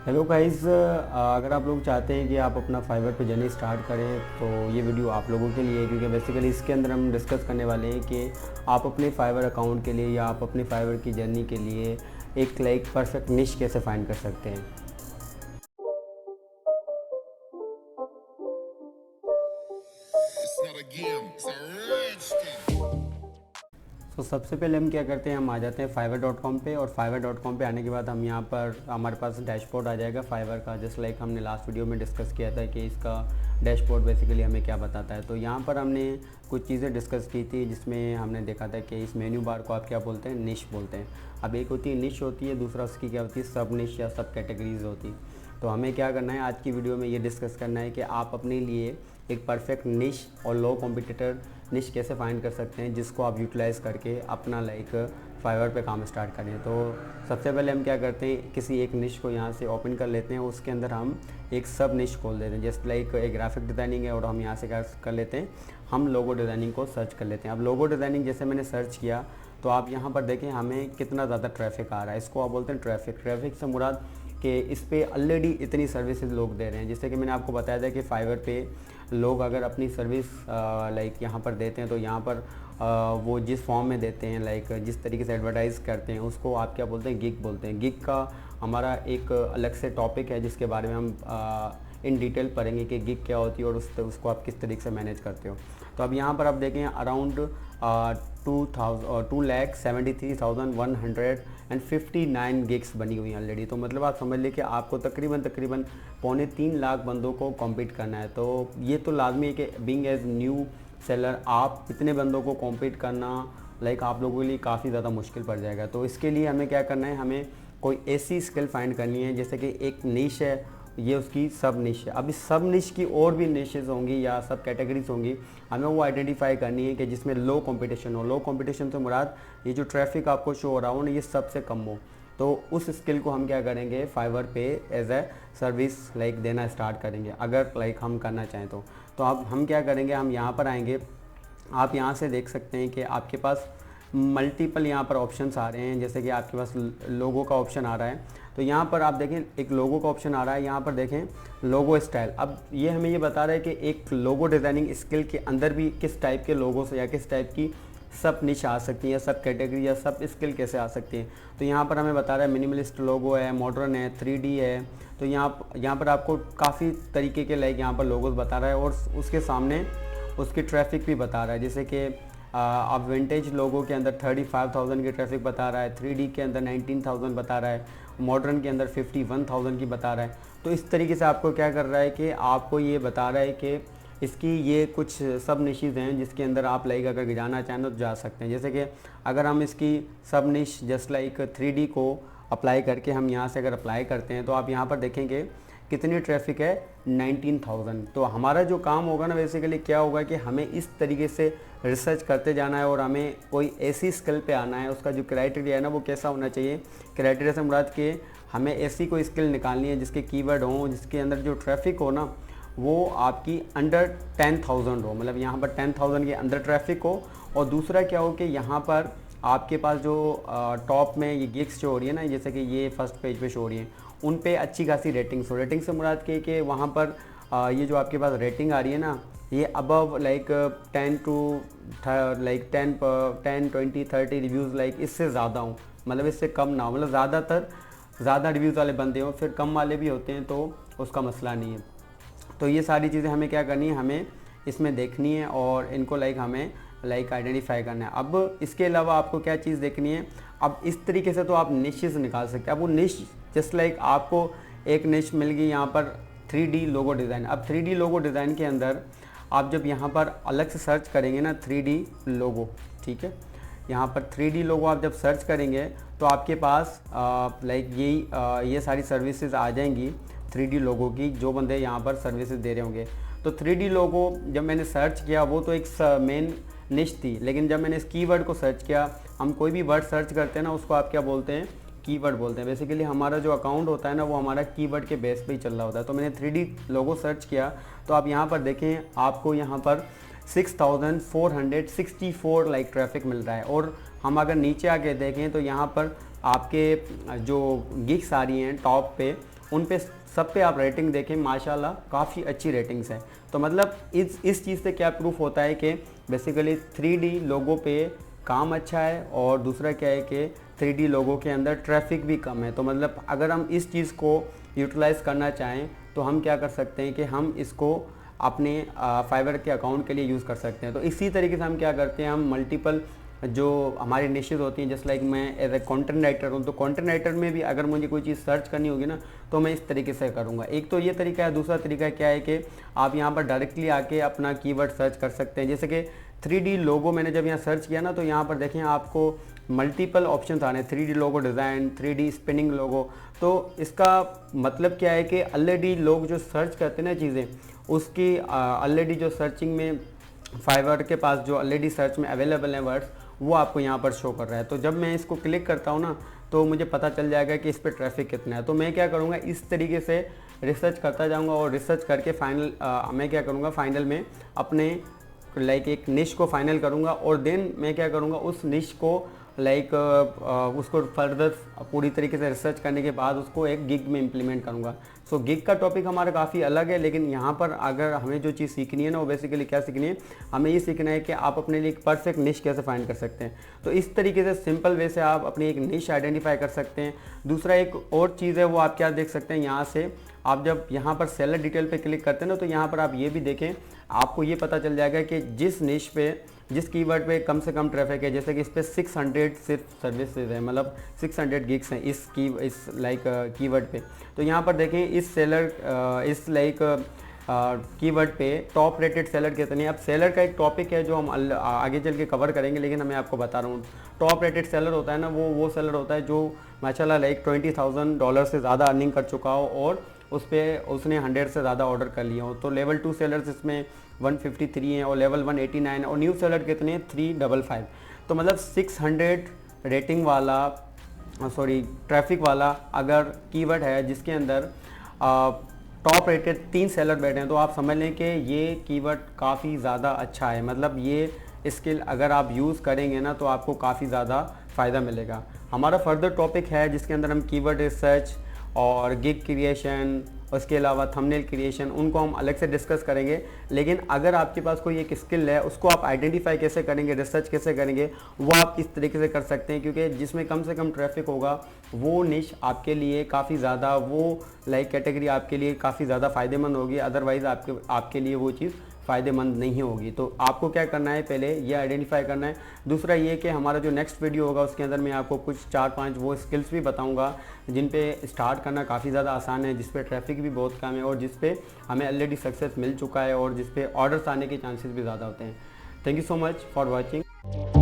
Hello guys, अगर आप लोग चाहते हैं कि आप अपना फाइवर पे जर्नी स्टार्ट करें तो ये वीडियो आप लोगों के लिए है, क्योंकि बेसिकली इसके अंदर हम डिस्कस करने वाले हैं कि आप अपने फाइवर अकाउंट के लिए या आप अपने फाइवर की जर्नी के लिए एक परफेक्ट निश कैसे फाइंड कर सकते हैं। It's not a game, it's a rich thing. तो सबसे पहले हम क्या करते हैं, हम आ जाते हैं fiverr.com पे, और fiverr.com पे आने के बाद हम यहाँ पर हमारे पास डैशबोर्ड आ जाएगा फाइवर का, जस्ट लाइक हमने लास्ट वीडियो में डिस्कस किया था कि इसका डैशबोर्ड बेसिकली हमें क्या बताता है। तो यहाँ पर हमने कुछ चीज़ें डिस्कस की थी जिसमें हमने देखा था कि इस मेन्यू बार को आप क्या बोलते हैं, निश बोलते हैं। अब एक होती है निश होती है, दूसरा उसकी क्या होती है, सब निश या सब कैटेगरीज होती। तो हमें क्या करना है, आज की वीडियो में ये डिस्कस करना है कि आप अपने लिए एक परफेक्ट निश और लो कॉम्पिटिटर निश कैसे फाइंड कर सकते हैं, जिसको आप यूटिलाइज़ करके अपना फाइवर पे काम स्टार्ट करें। तो सबसे पहले हम क्या करते हैं, किसी एक निश को यहाँ से ओपन कर लेते हैं, उसके अंदर हम एक सब निश खोल देते हैं। जस्ट लाइक एक ग्राफिक डिज़ाइनिंग है और हम यहाँ से क्या कर लेते हैं, हम लोगो डिज़ाइनिंग को सर्च कर लेते हैं। अब लोगो डिज़ाइनिंग जैसे मैंने सर्च किया तो आप यहाँ पर देखें हमें कितना ज़्यादा ट्रैफिक आ रहा है। इसको आप बोलते हैं ट्रैफिक से मुराद कि इस पे ऑलरेडी इतनी सर्विसेज लोग दे रहे हैं। जैसे कि मैंने आपको बताया था कि फाइवर पे लोग अगर अपनी सर्विस यहाँ पर देते हैं तो यहाँ पर वो जिस फॉर्म में देते हैं, जिस तरीके से एडवर्टाइज़ करते हैं, उसको आप क्या बोलते हैं, गिग बोलते हैं। गिग का हमारा एक अलग से टॉपिक है जिसके बारे में हम इन डिटेल पढ़ेंगे कि गिग क्या होती है और उसको आप किस तरीके से मैनेज करते हो। तो अब यहाँ पर आप देखें अराउंड 2,73,159 गिग्स बनी हुई हैं ऑलरेडी। तो मतलब आप समझ लीजिए कि आपको तकरीबन 2.25 लाख बंदों को कॉम्पीट करना है। तो ये तो लाजमी है कि बीइंग एज न्यू सेलर आप इतने बंदों को कॉम्पीट करना आप लोगों के लिए काफ़ी ज़्यादा मुश्किल पड़ जाएगा। तो इसके लिए हमें क्या करना है, हमें कोई ऐसी स्किल फाइंड करनी है, जैसे कि एक निश है, ये उसकी सब निश है। अब इस सब निश की और भी निशेज़ होंगी या सब कैटेगरीज होंगी, हमें वो आइडेंटिफाई करनी है कि जिसमें लो कंपटीशन हो। लो कंपटीशन से मुराद ये जो ट्रैफिक आपको शो हो रहा हो ना, ये सबसे कम हो। तो उस स्किल को हम क्या करेंगे, फाइवर पे एज ए सर्विस देना स्टार्ट करेंगे, अगर हम करना चाहें तो अब हम क्या करेंगे, हम यहाँ पर आएंगे। आप यहाँ से देख सकते हैं कि आपके पास मल्टीपल यहाँ पर ऑप्शंस आ रहे हैं। जैसे कि आपके पास लोगो का ऑप्शन आ रहा है, तो यहाँ पर आप देखें एक लोगो का ऑप्शन आ रहा है। यहाँ पर देखें लोगो स्टाइल। अब ये हमें ये बता रहा है कि एक लोगो डिज़ाइनिंग स्किल के अंदर भी किस टाइप के लोगोस या किस टाइप की सब निश आ सकती है, सब कैटेगरी या सब स्किल कैसे आ सकती है। तो यहाँ पर हमें बता रहा है मिनिमलिस्ट लोगो है, मॉडर्न है, 3D है। तो यहाँ पर आपको काफ़ी तरीके के यहाँ पर लोगोस बता रहा है और उसके सामने उसकी ट्रैफिक भी बता रहा है। जैसे कि अब विंटेज लोगों के अंदर 35,000 की ट्रैफिक बता रहा है, 3D के अंदर 19,000 बता रहा है, मॉडर्न के अंदर 51,000 की बता रहा है। तो इस तरीके से आपको क्या कर रहा है कि आपको ये बता रहा है कि इसकी ये कुछ सब निशेज़ हैं जिसके अंदर आप अगर जाना चाहें तो जा सकते हैं। जैसे कि अगर हम इसकी सब निश जस्ट 3D को अप्लाई करके हम यहाँ से अगर अप्लाई करते हैं तो आप यहाँ पर देखेंगे कितनी ट्रैफिक है, 19,000। तो हमारा जो काम होगा ना, बेसिकली क्या होगा कि हमें इस तरीके से रिसर्च करते जाना है और हमें कोई ऐसी स्किल पे आना है। उसका जो क्राइटेरिया है ना, वो कैसा होना चाहिए, क्राइटेरिया से मुराद के हमें ऐसी कोई स्किल निकालनी है जिसके कीवर्ड हों, जिसके अंदर जो ट्रैफिक हो ना वो आपकी अंडर 10,000 हो। मतलब यहाँ पर 10,000 के अंदर ट्रैफिक हो। और दूसरा क्या हो कि यहाँ पर आपके पास जो टॉप में ये गिग्स जो हो रही है ना, जैसे कि ये फर्स्ट पेज पे शो हो रही है, उन पे अच्छी खासी रेटिंग्स हो। रेटिंग से मुराद के कि वहाँ पर ये जो आपके पास रेटिंग आ रही है ना, ये अबव 10 टू 10 20 30 रिव्यूज़ इससे ज़्यादा हो, मतलब इससे कम ना हो। मतलब ज़्यादातर ज़्यादा रिव्यूज़ वाले बंदे हों, फिर कम वाले भी होते हैं तो उसका मसला नहीं है। तो ये सारी चीज़ें हमें क्या करनी है, हमें इसमें देखनी है और इनको हमें आइडेंटिफाई करना है। अब इसके अलावा आपको क्या चीज़ देखनी है, अब इस तरीके से तो आप निशेज़ निकाल सकते हैं। अब वो निश जस्ट आपको एक निश मिल गई यहाँ पर 3D लोगो डिज़ाइन। अब 3D लोगो डिज़ाइन के अंदर आप जब यहाँ पर अलग से सर्च करेंगे ना 3D लोगो, ठीक है, यहाँ पर 3D लोगो आप जब सर्च करेंगे तो आपके पास ये सारी सर्विसेज आ जाएंगी 3D लोगो की, जो बंदे यहाँ पर सर्विसेज दे रहे होंगे। तो 3D लोगो जब मैंने सर्च किया वो तो एक मेन निश थी, लेकिन जब मैंने इस कीवर्ड को सर्च किया, हम कोई भी वर्ड सर्च करते हैं ना उसको आप क्या बोलते हैं, कीवर्ड बोलते हैं। बेसिकली हमारा जो अकाउंट होता है ना वो हमारा कीवर्ड के बेस पे ही चल रहा होता है। तो मैंने 3D लोगो सर्च किया तो आप यहाँ पर देखें, आपको यहाँ पर 6,464 ट्रैफिक मिल रहा है। और हम अगर नीचे आके देखें तो यहाँ पर आपके जो गिग्स आ रही हैं टॉप पे, उन पे सब पे आप रेटिंग देखें, माशाल्लाह काफ़ी अच्छी रेटिंग्स हैं। तो मतलब इस चीज़ से क्या प्रूफ होता है कि बेसिकली 3D लोगों पे काम अच्छा है, और दूसरा क्या है कि 3D लोगों के अंदर ट्रैफिक भी कम है। तो मतलब अगर हम इस चीज़ को यूटिलाइज़ करना चाहें तो हम क्या कर सकते हैं कि हम इसको अपने फाइवर के अकाउंट के लिए यूज़ कर सकते हैं। तो इसी तरीके से हम क्या करते हैं, हम मल्टीपल जो हमारी निशेज़ होती हैं, जस्ट लाइक मैं एज ए कंटेंट राइटर हूँ, तो कंटेंट राइटर में भी अगर मुझे कोई चीज़ सर्च करनी होगी ना तो मैं इस तरीके से करूँगा। एक तो ये तरीका है, दूसरा तरीका क्या है कि आप यहाँ पर डायरेक्टली आके अपना कीवर्ड सर्च कर सकते हैं। जैसे कि 3D लोगो मैंने जब यहाँ सर्च किया ना तो यहाँ पर देखें आपको मल्टीपल ऑप्शन आ रहे हैं, 3D logo design, 3D spinning लोगो। तो इसका मतलब क्या है कि ऑलरेडी लोग जो सर्च करते हैं ना चीज़ें, उसकी ऑलरेडी जो सर्चिंग में फाइवर के पास जो ऑलरेडी सर्च में अवेलेबल हैं वर्ड्स, वो आपको यहाँ पर शो कर रहा है। तो जब मैं इसको क्लिक करता हूँ ना तो मुझे पता चल जाएगा कि इस पर ट्रैफिक कितना है। तो मैं क्या करूँगा, इस तरीके से रिसर्च करता जाऊँगा, और रिसर्च करके फाइनल मैं क्या करूँगा, फाइनल में अपने लाइक एक निश को फाइनल करूँगा, और देन मैं क्या करूँगा, उस निश को लाइक उसको फर्दर पूरी तरीके से रिसर्च करने के बाद उसको एक गिग में इम्प्लीमेंट करूँगा। सो गिग का टॉपिक हमारा काफ़ी अलग है, लेकिन यहाँ पर अगर हमें जो चीज़ सीखनी है ना, वो बेसिकली क्या सीखनी है, हमें ये सीखना है कि आप अपने लिए एक परफेक्ट निश कैसे फाइंड कर सकते हैं। तो इस तरीके से सिंपल वे से आप अपनी एक निश आइडेंटिफाई कर सकते हैं। दूसरा एक और चीज़ है, वो आप क्या देख सकते हैं, यहाँ से आप जब यहाँ पर सेलर डिटेल पे क्लिक करते हैं ना, तो यहाँ पर आप ये भी देखें, आपको ये पता चल जाएगा कि जिस निश पे, जिस कीवर्ड पे कम से कम ट्रैफिक है, जैसे कि इस पे 600 सिर्फ सर्विसेज है, मतलब 600 गिग्स हैं इस लाइक कीवर्ड पे। तो यहाँ पर देखें इस सेलर इस लाइक कीवर्ड पे टॉप रेटेड सेलर कितने हैं। अब सेलर का एक टॉपिक है जो हम आगे चल के कवर करेंगे, लेकिन मैं आपको बता रहा हूँ, टॉप रेटेड सेलर होता है ना, वो सेलर होता है जो माशाल्लाह लाइक $20,000 से ज़्यादा अर्निंग कर चुका हो, और उस पर उसने 100 से ज़्यादा ऑर्डर कर लिया हो। तो लेवल 2 सेलर्स इसमें 153 हैं, और लेवल 1 89 है, और न्यू सेलर कितने हैं 355। तो मतलब 600 रेटिंग वाला ट्रैफिक वाला अगर कीवर्ड है जिसके अंदर टॉप रेटेड 3 सेलर बैठे हैं, तो आप समझ लें कि ये कीवर्ड काफ़ी ज़्यादा अच्छा है। मतलब ये स्किल अगर आप यूज़ करेंगे ना तो आपको काफ़ी ज़्यादा फ़ायदा मिलेगा। हमारा फर्दर टॉपिक है जिसके अंदर हम कीवर्ड रिसर्च और गिग क्रिएशन, उसके अलावा थंबनेल क्रिएशन, उनको हम अलग से डिस्कस करेंगे। लेकिन अगर आपके पास कोई एक स्किल है, उसको आप आइडेंटिफाई कैसे करेंगे, रिसर्च कैसे करेंगे, वो आप इस तरीके से कर सकते हैं, क्योंकि जिसमें कम से कम ट्रैफिक होगा वो निश आपके लिए काफ़ी ज़्यादा, वो लाइक कैटेगरी आपके लिए काफ़ी ज़्यादा फ़ायदेमंद होगी। अदरवाइज़ आपके लिए वो चीज़ फ़ायदेमंद नहीं होगी। तो आपको क्या करना है, पहले ये आइडेंटिफाई करना है। दूसरा ये कि हमारा जो नेक्स्ट वीडियो होगा उसके अंदर मैं आपको कुछ 4-5 वो स्किल्स भी बताऊंगा जिन पे स्टार्ट करना काफ़ी ज़्यादा आसान है, जिस पे ट्रैफिक भी बहुत कम है, और जिस पे हमें ऑलरेडी सक्सेस मिल चुका है, और जिस पे ऑर्डर्स आने के चांसेस भी ज़्यादा होते हैं। Thank you so much for watching.